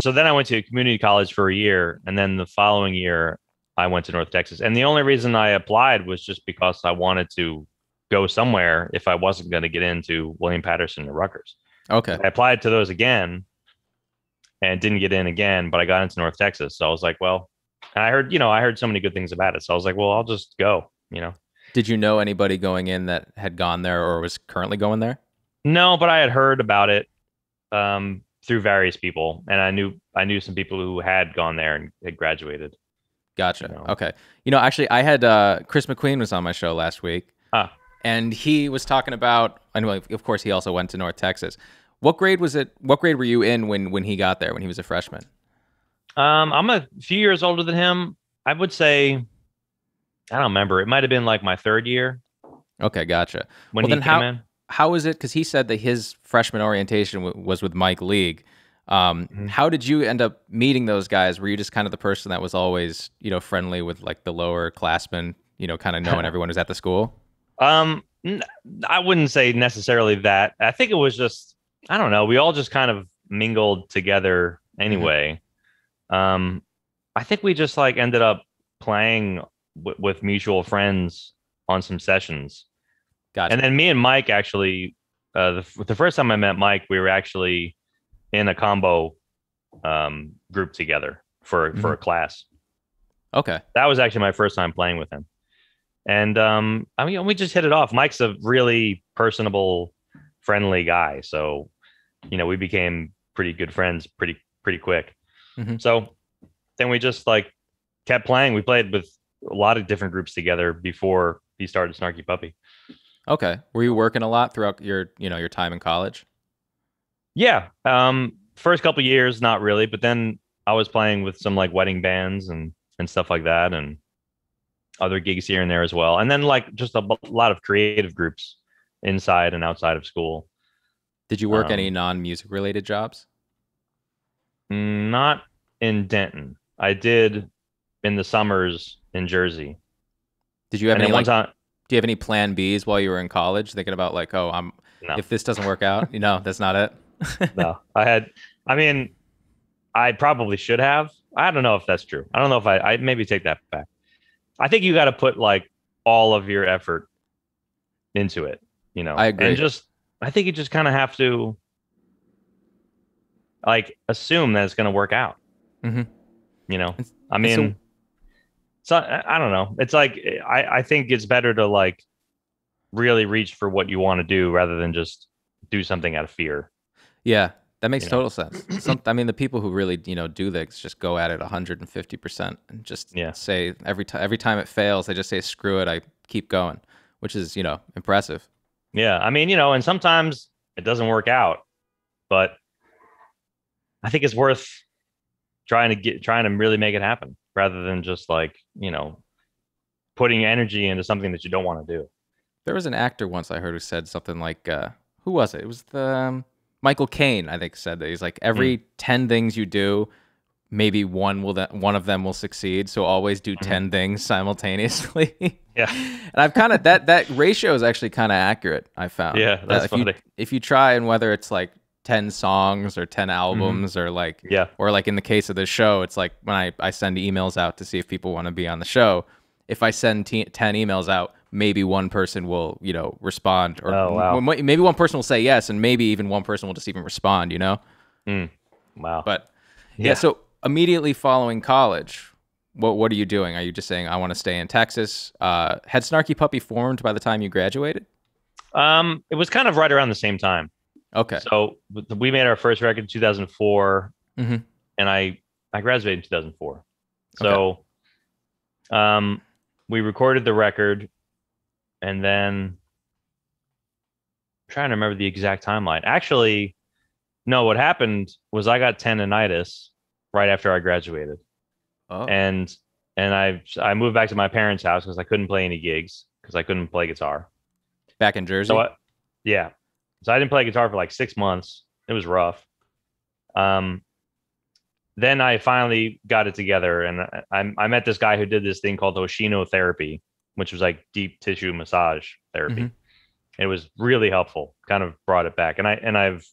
So then I went to community college for a year, and then the following year I went to North Texas. And the only reason I applied was just because I wanted to go somewhere if I wasn't going to get into William Patterson or Rutgers. Okay. I applied to those again and didn't get in again, but I got into North Texas. So I was like, well, and I heard so many good things about it. So I was like, well, I'll just go. Did you know anybody going in that had gone there or was currently going there? No, but I had heard about it through various people, and I knew some people who had gone there and had graduated. You Gotcha. know, Okay. Actually, I had Chris McQueen was on my show last week, ah, and he was talking about. Anyway, of course, he also went to North Texas. What grade was it? What grade were you in when he got there? When he was a freshman? I'm a few years older than him. I would say I don't remember. It might have been like my third year Okay, gotcha. when Well, he then came in. how is it? Because he said that his freshman orientation was with Mike League. Mhm. How did you end up meeting those guys? Were you just kind of the person that was always, friendly with like the lower classmen, kind of knowing everyone who's at the school? Um, n- I wouldn't say necessarily that. I think it was just I don't know. We all just kind of mingled together Hmm. anyway. Um, I think we just like ended up playing with mutual friends on some sessions. And Gotcha. then me and Mike actually, the first time I met Mike, we were actually in a combo group together for Hmm. a class. Okay. That was actually my first time playing with him. And I mean, we just hit it off. Mike's a really personable, friendly guy. So, we became pretty good friends pretty quick. Hmm. So then we just like kept playing. We played with a lot of different groups together before he started Snarky Puppy. Okay. Were you working a lot throughout your time in college? Yeah. First couple years, not really, but then I was playing with some like wedding bands and stuff like that, and other gigs here and there as well. And then like just a lot of creative groups inside and outside of school. Did you work any Um, non-music related jobs? Not in Denton. I did in the summers in Jersey, Did you have and any then one like time, do you have any plan Bs while you were in college thinking about like, oh, I'm no, if this doesn't work out, that's not it? no. I mean, I probably should have. I don't know if that's true. I don't know if I maybe take that back. I think you got to put like all of your effort into it, I and agree. just I think you just kind of have to like assume that it's going to work out. Hmm. You know, And, I and so mean, so I don't know. It's like I think it's better to like really reach for what you want to do rather than just do something out of fear. yeah, that makes You know, total sense. I mean, the people who really, do this just go at it 150% and just yeah, say every time it fails, they just say screw it, I keep going, which is, impressive. yeah. I mean, and sometimes it doesn't work out, but I think it's worth trying to really make it happen rather than just like putting energy into something that you don't want to do. There was an actor once I heard who said something like, who was it? It was the Michael Caine, I think, said that he's like Mm, every 10 things you do, maybe one of them will succeed. So always do mhm. 10 things simultaneously. Yeah, And I've kind of that ratio is actually kind of accurate. I found yeah, that that's funny. if you try and whether it's like 10 songs or 10 albums Hmm. or like Yeah. in the case of the show, it's like when I send emails out to see if people want to be on the show. If I send 10 emails out, maybe one person will respond, or Oh wow. maybe one person will say yes, and maybe even one person will just even respond. Mm, wow. But yeah, Yeah. so immediately following college, what are you doing? Are you just saying I want to stay in Texas? Had Snarky Puppy formed by the time you graduated? It was kind of right around the same time. Okay. So we made our first record in 2004, Hmm. and I graduated in 2004. Okay. So um, we recorded the record, and then I'm trying to remember the exact timeline. Actually, no. What happened was I got tendonitis right after I graduated, Oh, and I moved back to my parents' house because I couldn't play any gigs because I couldn't play guitar. back in So Jersey. yeah, so I didn't play guitar for like 6 months. It was rough. Um, then I finally got it together, and I met this guy who did this thing called Oshinotherapy, which was like deep tissue massage Hmm. therapy. It was really helpful. Kind of brought it back, and I've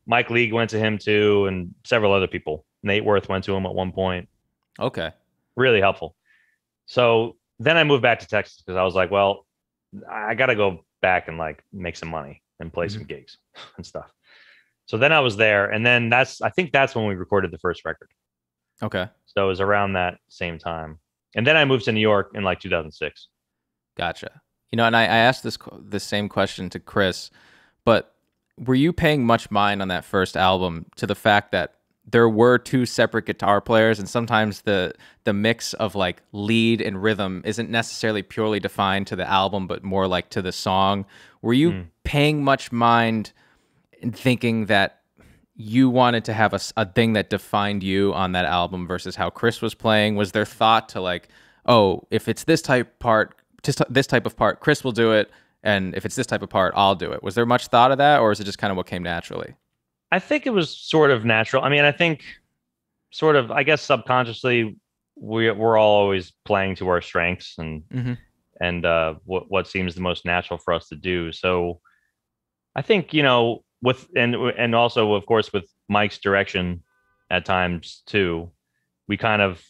Mike League went to him too, and several other people. Nate Worth went to him at one point. Okay. Really helpful. So then I moved back to Texas because I was like, well, I got to go back and like make some money and play Hmm. some gigs and stuff. So then I was there, and then I think that's when we recorded the first record. Okay. So it was around that same time. And then I moved to New York in like 2006. Gotcha. You know, and I asked this same question to Chris, but were you paying much mind on that first album to the fact that there were two separate guitar players, and sometimes the mix of like lead and rhythm isn't necessarily purely defined to the album, but more like to the song? Were you paying much mind and thinking that you wanted to have a thing that defined you on that album versus how Chris was playing? Was there thought to like, oh, if it's this this type of part, Chris will do it, and if it's this type of part, I'll do it? Was there much thought of that, or is it just kind of what came naturally? I think it was sort of natural. I mean, I think sort of, I guess subconsciously, we're all always playing to our strengths Hmm. and what seems the most natural for us to do. So I think, with and also of course with Mike's direction at times too, we kind of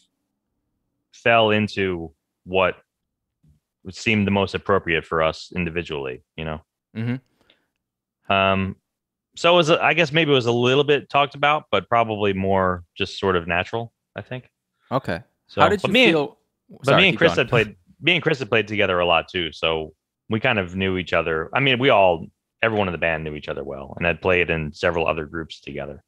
fell into what seemed the most appropriate for us individually. Hmm. Um, so it was I guess maybe it was a little bit talked about, but probably more just sort of natural, I think. Okay. How So, did you feel? but Sorry, keep going. me and Chris had played together a lot too. So we kind of knew each other. I mean, everyone in the band knew each other well and had played in several other groups together.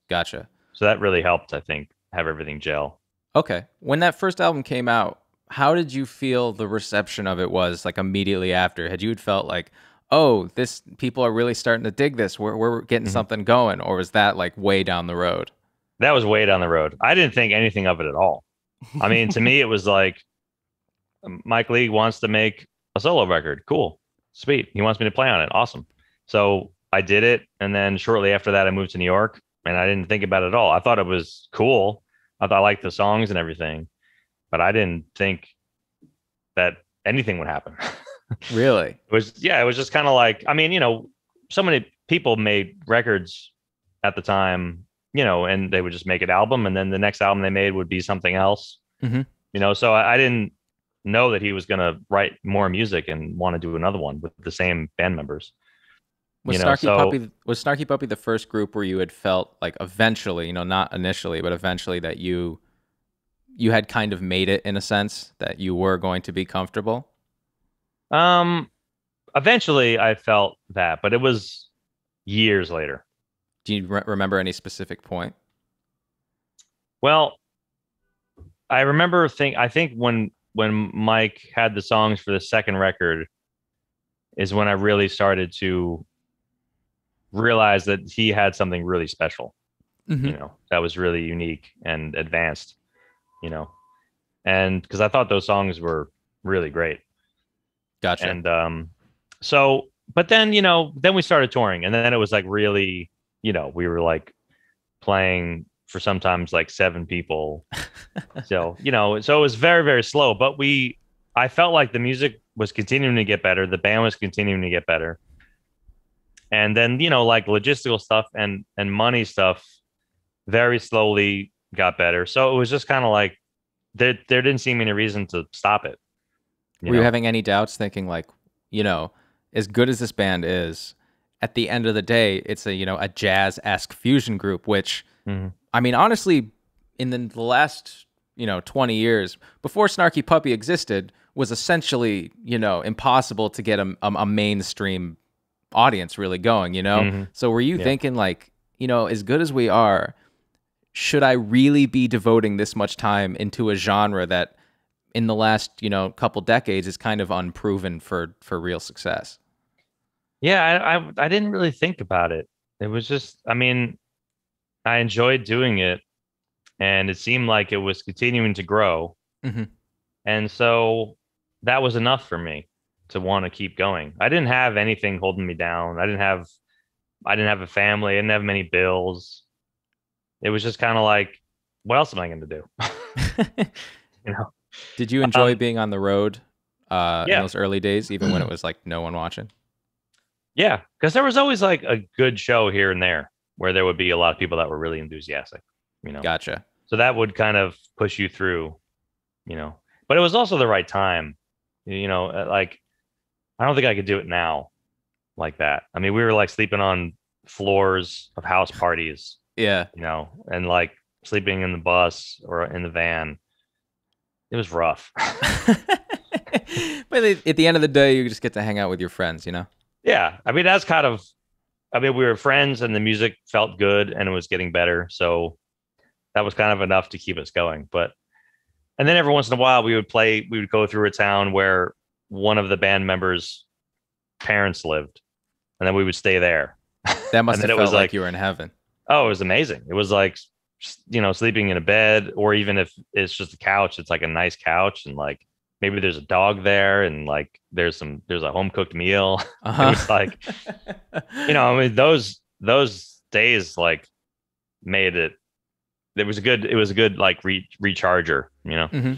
Gotcha. So that really helped, I think, have everything gel. Okay. When that first album came out, how did you feel the reception of it was like immediately after? Had you felt like, oh, this people are really starting to dig this. We're getting Mhm. something going, or was that like way down the road? That was way down the road. I didn't think anything of it at all. I mean, to me, it was like Mike League wants to make a solo record. Cool. Sweet. He wants me to play on it. Awesome. So I did it. And then shortly after that, I moved to New York and I didn't think about it at all. I thought it was cool. I thought I liked the songs and everything, but I didn't think that anything would happen. Really? It was just kind of like, I mean, so many people made records at the time, and they would just make an album and then the next album they made would be something else, Hmm. so I didn't know that he was going to write more music and want to do another one with the same band members, so Was Snarky Puppy the first group where you had felt like eventually, not initially, but eventually that you had kind of made it in a sense that you were going to be comfortable? um eventually I felt that, but it was years later. Do you remember any specific point? Well, I think when Mike had the songs for the second record is when I really started to realize that he had something really special, Hmm. that was really unique and advanced, you know, and because I thought those songs were really great. Gotcha. And so, but then, then we started touring and then it was like really, we were like playing for sometimes like seven people. So, so it was very, very slow, but I felt like the music was continuing to get better. The band was continuing to get better. And then, like logistical stuff and money stuff very slowly got better. So it was just kind of like there didn't seem any reason to stop it. You Were you know? having any doubts thinking like, as good as this band is, at the end of the day, it's a jazz-esque fusion group, which, Mhm. I mean, honestly, in the last, 20 years, before Snarky Puppy existed, was essentially, impossible to get a mainstream audience really going. Mhm. So were you Yeah. thinking like, as good as we are, should I really be devoting this much time into a genre that in the last, couple decades is kind of unproven for real success? Yeah, I didn't really think about it. It was just, I mean, I enjoyed doing it and it seemed like it was continuing to grow. Hmm. And so that was enough for me to want to keep going. I didn't have anything holding me down. I didn't have a family. I didn't have many bills. It was just kind of like, what else am I going to do? you know? Did you enjoy Um, being on the road in yeah, those early days, even when it was like no one watching? yeah, because there was always like a good show here and there where there would be a lot of people that were really enthusiastic. you know. Gotcha. So that would kind of push you through, you know. But it was also the right time, you know. Like I don't think I could do it now like that. I mean, we were like sleeping on floors of house parties, Yeah. you know, and like sleeping in the bus or in the van. It was rough. But at the end of the day, you just get to hang out with your friends, you know? Yeah. I mean, that's kind of, I mean, we were friends and the music felt good and it was getting better. So that was kind of enough to keep us going. But, and then every once in a while we would go through a town where one of the band members' parents lived and then we would stay there. That must And have then it felt was like like, you were in heaven. oh, it was amazing. It was like, you know, sleeping in a bed, or even if it's just a couch, it's like a nice couch, and like maybe there's a dog there, and like there's a home cooked meal. It Uh-huh. was like, you know, I mean, those days like made it. It was a good like recharger, you know. Mm-hmm.